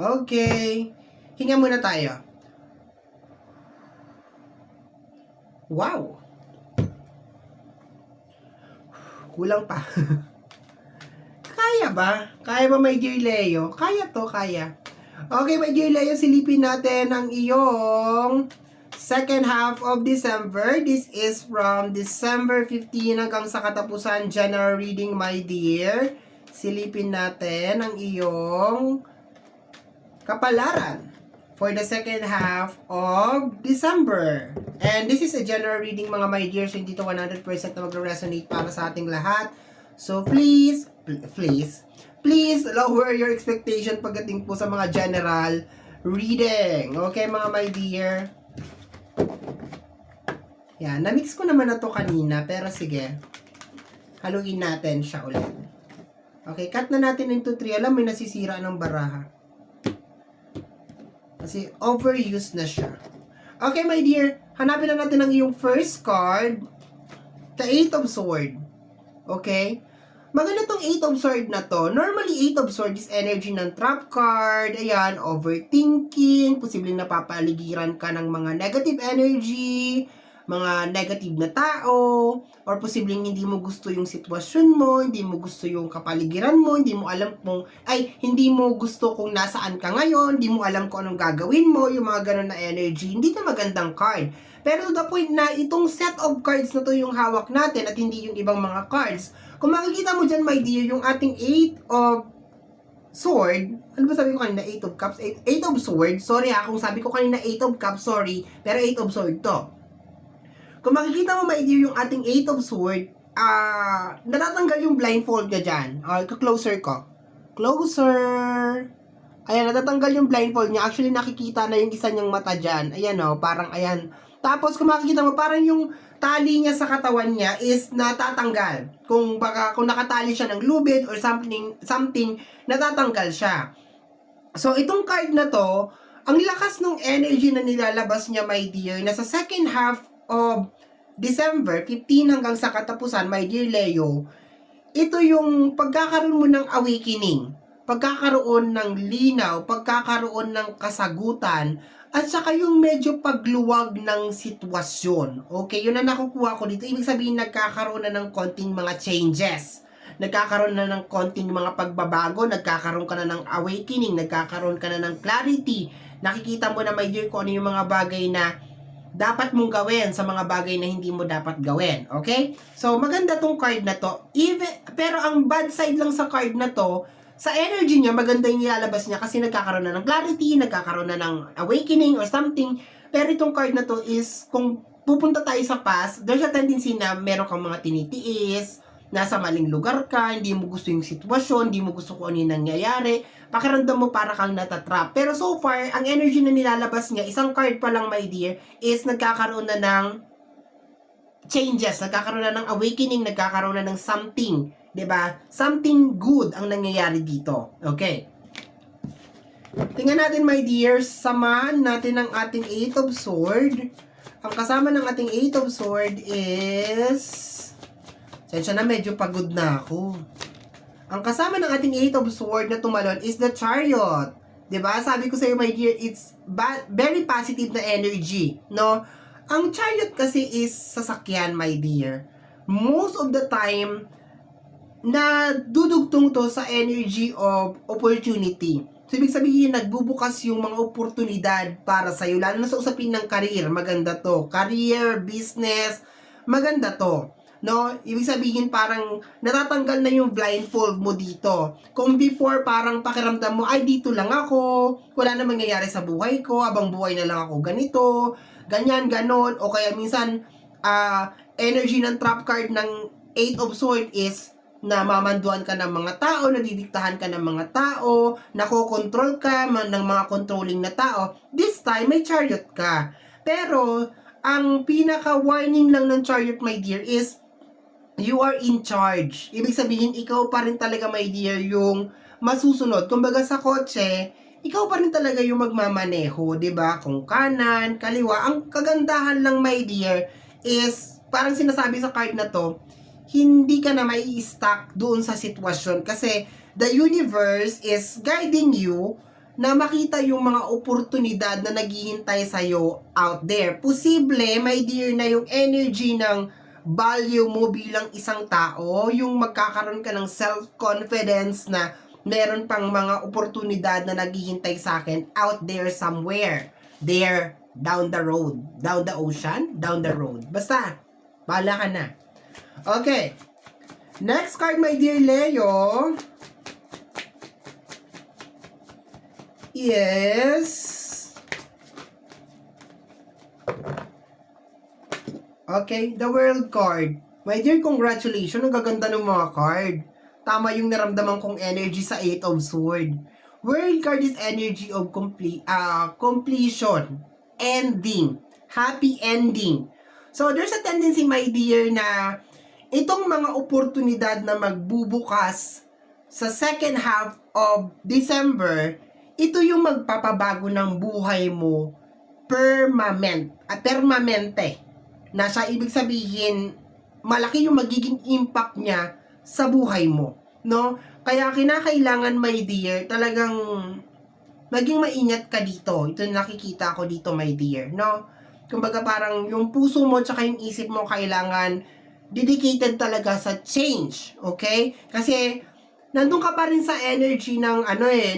Okay. Hinga muna tayo. Wow! Kulang pa. Kaya ba? Kaya ba, my dear Leo? Kaya to, kaya. Okay, my dear Leo, silipin natin ang iyong second half of December. This is from December 15 hanggang sa katapusan general reading, my dear. Silipin natin ang iyong kapalaran for the second half of December. And this is a general reading, mga my dear, so hindi to 100% na magre-resonate para sa ating lahat. So please lower your expectation pagdating po sa mga general reading. Okay, mga my dear? Yan, na-mix ko naman na to kanina, pero sige. Haluin natin siya ulit. Okay, cut na natin into 3. Alam, may nasisira ng baraha. Kasi overused na siya. Okay, my dear, hanapin na natin ang iyong first card. The 8 of Swords. Okay? Maganda tong 8 of Swords na to. Normally, 8 of Swords is energy ng trap card. Ayan, overthinking. Posibleng napapaligiran ka ng mga negative energy, mga negative na tao, or posibleng hindi mo gusto yung sitwasyon mo, hindi mo gusto yung kapaligiran mo, hindi mo alam hindi mo gusto kung nasaan ka ngayon, hindi mo alam kung anong gagawin mo, yung mga ganun na energy. Hindi na magandang card. Pero to the point na itong set of cards na to yung hawak natin at hindi yung ibang mga cards. Kung makikita mo dyan, my dear, yung ating 8 of Sword, ano ba sabi ko kanina? 8 of Cups? 8 of Swords. Sorry kung sabi ko kanina 8 of Cups, sorry. Pero 8 of Sword to. Kung makikita mo, my dear, yung ating 8 of Sword, natatanggal yung blindfold niya dyan. Closer ko. Closer. Ayan, natatanggal yung blindfold niya. Actually, nakikita na yung isa niyang mata dyan. Ayan, parang ayan. Tapos, kung makikita mo, parang yung tali niya sa katawan niya is natatanggal. Kung nakatali siya ng lubid or something, natatanggal siya. So, itong card na to, ang lakas ng energy na nilalabas niya, my dear, nasa second half of December 15 hanggang sa katapusan, my dear Leo, ito yung pagkakaroon mo ng awakening, pagkakaroon ng linaw, pagkakaroon ng kasagutan, at saka yung medyo pagluwag ng sitwasyon. Okay, yun na nakukuha ko dito. Ibig sabihin, nagkakaroon na ng konting mga changes. Nagkakaroon na ng konting mga pagbabago, nagkakaroon ka na ng awakening, nagkakaroon ka na ng clarity. Nakikita mo na, my dear, kung ano yung mga bagay na dapat mong gawin sa mga bagay na hindi mo dapat gawin. Okay? So, maganda tong card na to. Pero ang bad side lang sa card na to, sa energy niya, maganda yung nilalabas niya kasi nagkakaroon na ng clarity, nagkakaroon na ng awakening or something. Pero itong card na to is, kung pupunta tayo sa past, there's a tendency na meron kang mga tinitiis, nasa maling lugar ka, hindi mo gusto yung sitwasyon, hindi mo gusto kung ano yung nangyayari, pakiramdam mo para kang natatrap. Pero so far, ang energy na nilalabas niya, isang card pa lang, my dear, is nagkakaroon na ng changes, nagkakaroon na ng awakening, nagkakaroon na ng something, 'di ba? Something good ang nangyayari dito. Okay. Tingnan natin, my dear, samahan natin ang ating 8 of Sword. Ang kasama ng ating 8 of Sword is, sensya na, medyo pagod na ako. Ang kasama ng ating 8 of Sword na tumalon is the Chariot. 'Di ba? Sabi ko sa iyo, my dear, it's very positive na energy, no? Ang Chariot kasi is sasakyan, my dear. Most of the time, na dudugtong to sa energy of opportunity. So, ibig sabihin, nagbubukas yung mga oportunidad para sa'yo, lalo na sa usapin ng career, maganda to. Career, business, maganda to. No? Ibig sabihin, parang natatanggal na yung blindfold mo dito. Kung before, parang pakiramdam mo, ay, dito lang ako, wala na mangyayari sa buhay ko, abang buhay na lang ako ganito, ganyan, ganon, o kaya minsan, energy ng trap card ng 8 of Swords is, na mamanduan ka ng mga tao, nadidiktahan ka ng mga tao, nakokontrol ka ng mga controlling na tao. This time, may Chariot ka. Pero, ang pinaka-warning lang ng Chariot, my dear, is you are in charge. Ibig sabihin, ikaw pa rin talaga, my dear, yung masusunod. Kumbaga sa kotse, ikaw pa rin talaga yung magmamaneho, 'di ba? Kung kanan, kaliwa. Ang kagandahan lang, my dear, is parang sinasabi sa card na to, hindi ka na mai-stuck doon sa sitwasyon kasi the universe is guiding you na makita yung mga oportunidad na naghihintay sa'yo out there. Posible, my dear, na yung energy ng value mo bilang isang tao, yung magkakaroon ka ng self-confidence na meron pang mga oportunidad na naghihintay sa akin out there somewhere. There, down the road. Down the ocean, down the road. Basta, bahala ka na. Okay. Next card, my dear Leo, is okay, the World card. My dear, congratulations. Ang gaganda ng mga card. Tama yung naramdaman kong energy sa 8 of Swords. World card is energy of completion, ending, happy ending. So, there's a tendency, my dear, na itong mga oportunidad na magbubukas sa second half of December, ito yung magpapabago ng buhay mo permanente. Na siya ibig sabihin, malaki yung magiging impact niya sa buhay mo. No? Kaya kinakailangan, my dear, talagang maging maingat ka dito. Ito nakikita ko dito, my dear. No? Kumbaga parang yung puso mo tsaka yung isip mo kailangan dedicated talaga sa change. Okay? Kasi nandun ka pa rin sa energy ng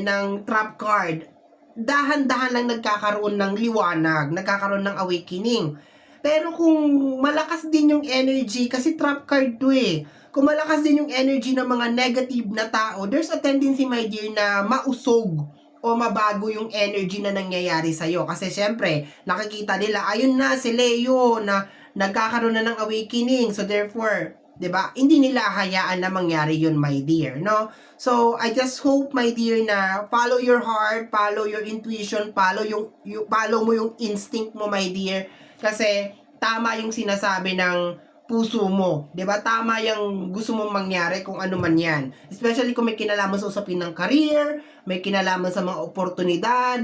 ng trap card. Dahan-dahan lang nagkakaroon ng liwanag, nagkakaroon ng awakening. Pero kung malakas din yung energy, kasi trap card to eh. Kung malakas din yung energy ng mga negative na tao, there's a tendency, my dear, na mausog o mabago yung energy na nangyayari sa'yo. Kasi syempre, nakikita nila, ayun na si Leo na nagkakaroon na ng awakening. So therefore, 'di ba? Hindi nila hayaan na mangyari 'yun, my dear, no? So, I just hope, my dear, na follow your heart, follow your intuition, follow mo yung instinct mo, my dear, kasi tama yung sinasabi ng puso mo, 'di ba? Tama yung gusto mong mangyari kung ano man 'yan. Especially kung may kinalaman sa usapin ng career, may kinalaman sa mga oportunidad,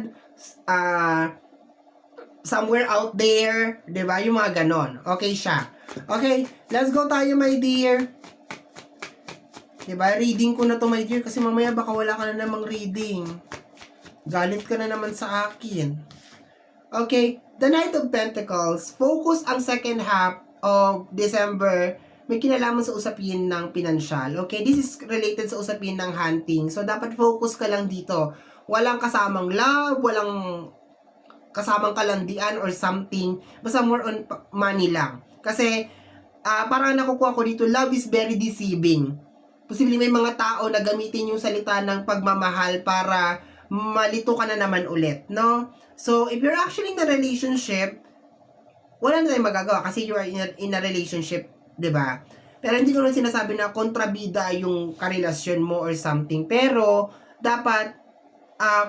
somewhere out there, 'di ba? Yung mga ganon. Okay siya. Okay, let's go tayo, my dear. 'Di ba? Reading ko na to, my dear, kasi mamaya baka wala ka na namang reading. Galit ka na naman sa akin. Okay, the Knight of Pentacles. Focus ang second half of December. May kinalaman sa usapin ng pinansyal. Okay, this is related sa usapin ng hunting. So, dapat focus ka lang dito. Walang kasamang love, walang kasamang kalandian or something. Basta more on money lang. Kasi, parang nakukuha ko dito, love is very deceiving. Posibleng may mga tao na gamitin yung salita ng pagmamahal para malito ka na naman ulit, no? So, if you're actually in a relationship, wala na tayong magagawa kasi you are in a relationship, 'di ba? Pero hindi ko lang sinasabi na kontrabida yung karelasyon mo or something. Pero, dapat,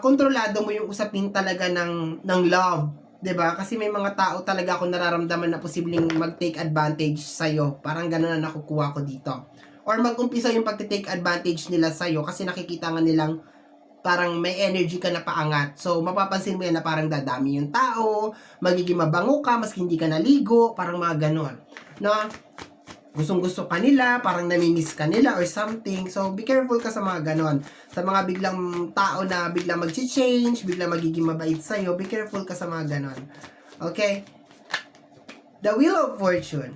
kontrolado mo yung usapin talaga ng love. 'Di ba? Kasi may mga tao talaga ako nararamdaman na posibleng mag-take advantage sa'yo. Parang gano'n na nakukuha ko dito. Or mag-umpisa yung pag-take advantage nila sa'yo kasi nakikita nga nilang parang may energy ka na paangat. So, mapapansin mo yan na parang dadami yung tao, magiging mabango ka, maski hindi ka naligo, parang mga gano'n. No? Gustong-gusto ka nila, parang namimiss ka nila or something. So, be careful ka sa mga ganon. Sa mga biglang tao na biglang mag-change, biglang magiging mabait sa'yo, be careful ka sa mga ganon. Okay? The Wheel of Fortune.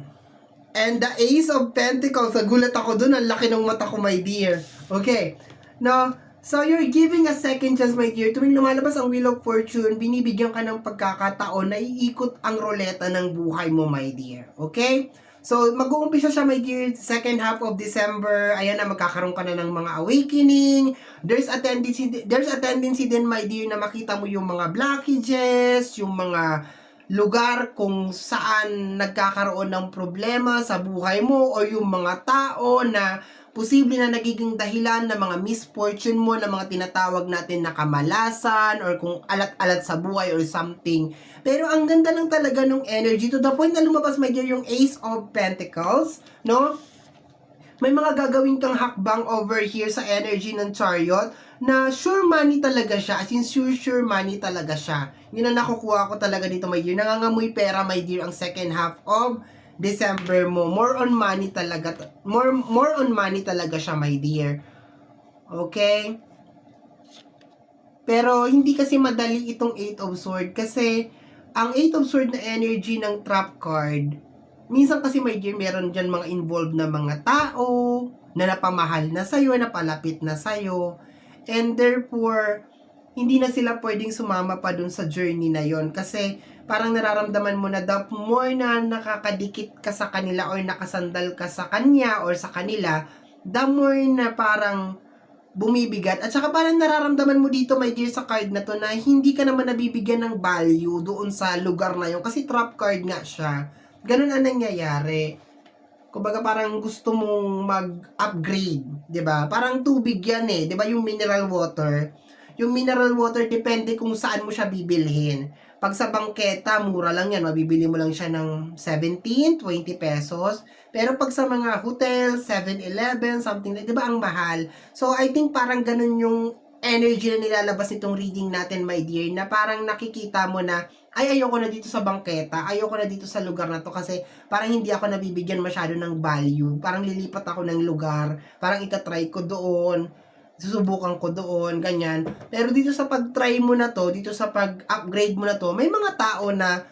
And the Ace of Pentacles. Nagulat ako dun. Ang laki ng mata ko, my dear. Okay. No? So, you're giving a second chance, my dear. Tuwing lumalabas ang Wheel of Fortune, binibigyan ka ng pagkakataon na iikot ang roleta ng buhay mo, my dear. Okay? So, mag-uumpisa siya, my dear, second half of December. Ayan na, magkakaroon ka na ng mga awakening. There's a tendency din, my dear, na makita mo yung mga blockages, yung mga lugar kung saan nagkakaroon ng problema sa buhay mo o yung mga tao na posible na nagiging dahilan ng mga misfortune mo, ng mga tinatawag natin na kamalasan or kung alat-alat sa buhay or something. Pero ang ganda lang talaga ng energy to the point na lumabas, my dear, yung Ace of Pentacles, no? May mga gagawin kang hakbang over here sa energy ng Chariot na sure money talaga siya, as in sure money talaga siya. Yun ang nakukuha ko talaga dito, my dear. Nangangamoy pera, my dear, ang second half of December mo. More on money talaga. More on money talaga siya, my dear. Okay? Pero hindi kasi madali itong Eight of Sword kasi ang Eight of Sword na energy ng trap card, minsan kasi may dear, meron dyan mga involved na mga tao na napamahal na sa'yo, napalapit na sa'yo, and therefore, hindi na sila pwedeng sumama pa dun sa journey na yon kasi parang nararamdaman mo na the more na nakakadikit ka sa kanila or nakasandal ka sa kanya or sa kanila, the more na parang bumibigat. At saka parang nararamdaman mo dito, my dear, sa card na to na hindi ka naman nabibigyan ng value doon sa lugar na yun kasi trap card nga siya. Ganun ang nangyayari. Kumbaga parang gusto mong mag-upgrade, 'di ba? Parang tubig 'yan eh, 'di ba, yung mineral water. Yung mineral water depende kung saan mo siya bibilhin. Pag sa bangketa, mura lang 'yan, mabibili mo lang siya ng 17, 20 pesos. Pero pag sa mga hotel, 7-Eleven, something like, 'di ba, ang mahal. So I think parang ganun yung energy na nilalabas nitong reading natin, my dear, na parang nakikita mo na ay ayoko na dito sa bangketa, ayoko na dito sa lugar na to kasi parang hindi ako nabibigyan masyado ng value. Parang lilipat ako ng lugar, parang itatry ko doon, susubukan ko doon, ganyan. Pero dito sa pag-try mo na to, dito sa pag-upgrade mo na to, may mga tao na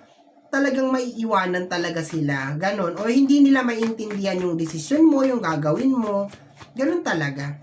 talagang maiiwanan talaga sila. Ganon. O hindi nila maintindihan yung desisyon mo, yung gagawin mo. Ganon talaga.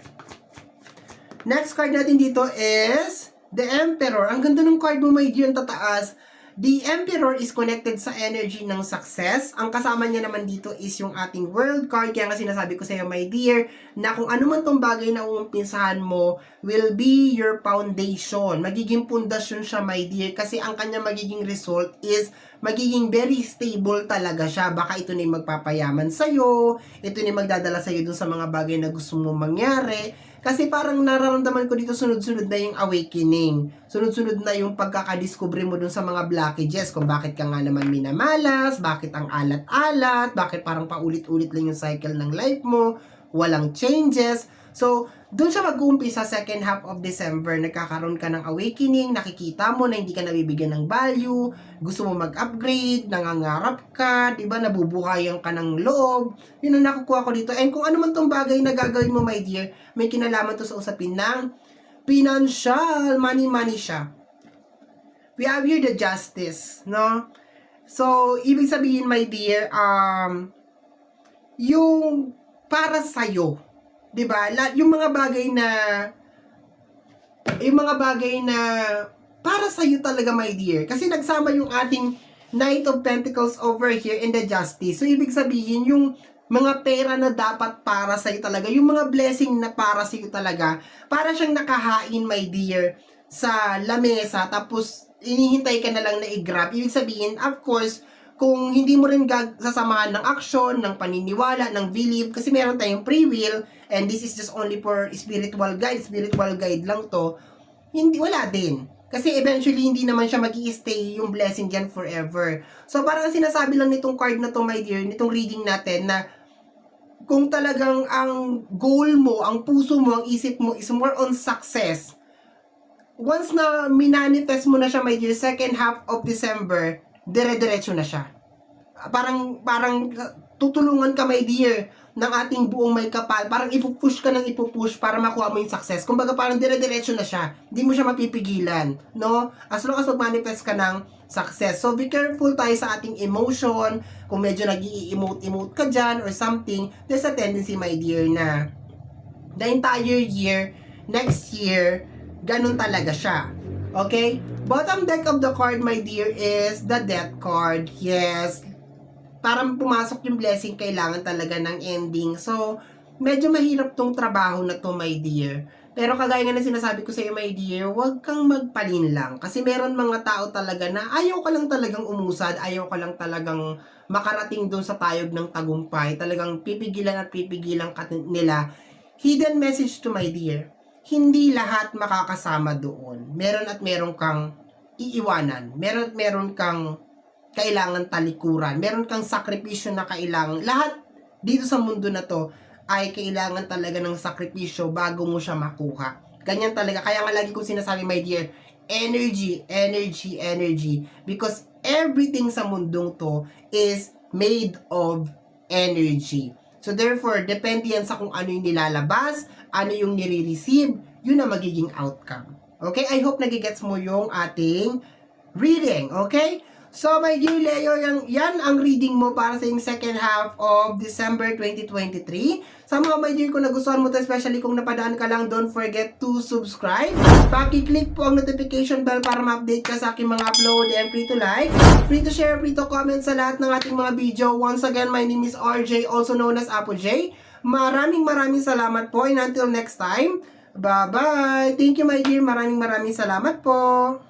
Next card natin dito is the Emperor. Ang ganda ng card mo, my dear, ang tataas. The Emperor is connected sa energy ng success. Ang kasama niya naman dito is yung ating world card. Kaya nga sinasabi ko sa iyo, my dear, na kung ano man tong bagay na uumpisahan mo will be your foundation. Magiging pundasyon siya, my dear. Kasi ang kanya magiging result is magiging very stable talaga siya. Baka ito na yung magpapayaman sa'yo. Ito na yung magdadala sa'yo dun sa mga bagay na gusto mong mangyari. Kasi parang nararamdaman ko dito sunod-sunod na yung awakening. Sunod-sunod na yung pagkakadiscovery mo dun sa mga blockages. Kung bakit ka nga naman minamalas, bakit ang alat-alat, bakit parang paulit-ulit lang yung cycle ng life mo, walang changes. So, dun siya mag-uumpisa sa second half of December, nagkakaroon ka ng awakening, nakikita mo na hindi ka nabibigyan ng value, gusto mo mag-upgrade, nangangarap ka, diba, nabubuhayan ka ng loob. Yun ang nakukuha ko dito. And kung ano man tong bagay na gagawin mo, my dear, may kinalaman to sa usapin ng financial, money siya. We have here the justice, no? So, ibig sabihin, my dear, yung para sa'yo, 'di ba? Yung mga bagay na para sa iyo talaga, my dear. Kasi nagsama yung ating Knight of Pentacles over here in the Justice. So ibig sabihin yung mga pera na dapat para sa iyo talaga, yung mga blessing na para sa iyo talaga, para siyang nakahain, my dear, sa lamesa, tapos inihintay ka na lang na i-grab. Ibig sabihin, of course, kung hindi mo rin sasamahan ng action, ng paniniwala, ng belief, kasi meron tayong free will, and this is just only for spiritual guide lang to, hindi, wala din. Kasi eventually, hindi naman siya mag-i-stay yung blessing dyan forever. So, parang sinasabi lang nitong card na to, my dear, nitong reading natin, na kung talagang ang goal mo, ang puso mo, ang isip mo is more on success, once na minanifest mo na siya, my dear, second half of December, dire-diretso na siya. Parang tutulungan ka, my dear, ng ating buong may kapal. Parang ipupush ka ng ipupush para makuha mo yung success. Kumbaga parang dire-diretso na siya. Hindi mo siya mapipigilan, no? As long as mag-manifest ka ng success. So be careful tayo sa ating emotion. Kung medyo nag-i-emote ka dyan or something, there's a tendency, my dear, na the entire year, next year, ganun talaga siya. Okay? Bottom deck of the card, my dear, is the Death card. Yes. Parang pumasok yung blessing, kailangan talaga ng ending. So, medyo mahirap tong trabaho na to, my dear. Pero kagaya nga na sinasabi ko sa iyo, my dear, huwag kang magpalinlang. Kasi meron mga tao talaga na ayaw ka lang talagang umusad, ayaw ka lang talagang makarating doon sa tayog ng tagumpay. Talagang pipigilan ka nila. Hidden message to, my dear. Hindi lahat makakasama doon. Meron kang iiwanan. Meron kang kailangan talikuran. Meron kang sakripisyo na kailangan. Lahat dito sa mundo na to ay kailangan talaga ng sakripisyo bago mo siya makuha. Ganyan talaga. Kaya nga lagi kong sinasabi, my dear, energy. Because everything sa mundong to is made of energy. So therefore, depende yan sa kung ano yung nilalabas, ano yung nire-receive, yun ang magiging outcome. Okay? I hope nagigets mo yung ating reading. Okay? So, my dear Leo, yan ang reading mo para sa yung second half of December 2023. Sa mga my dear, kung nagustuhan mo to, especially kung napadaan ka lang, don't forget to subscribe. Paki-click po ang notification bell para ma-update ka sa aking mga upload, and free to like, free to share, free to comment sa lahat ng ating mga video. Once again, my name is RJ, also known as Apo J. Maraming salamat po, and until next time, bye-bye! Thank you, my dear. Maraming salamat po.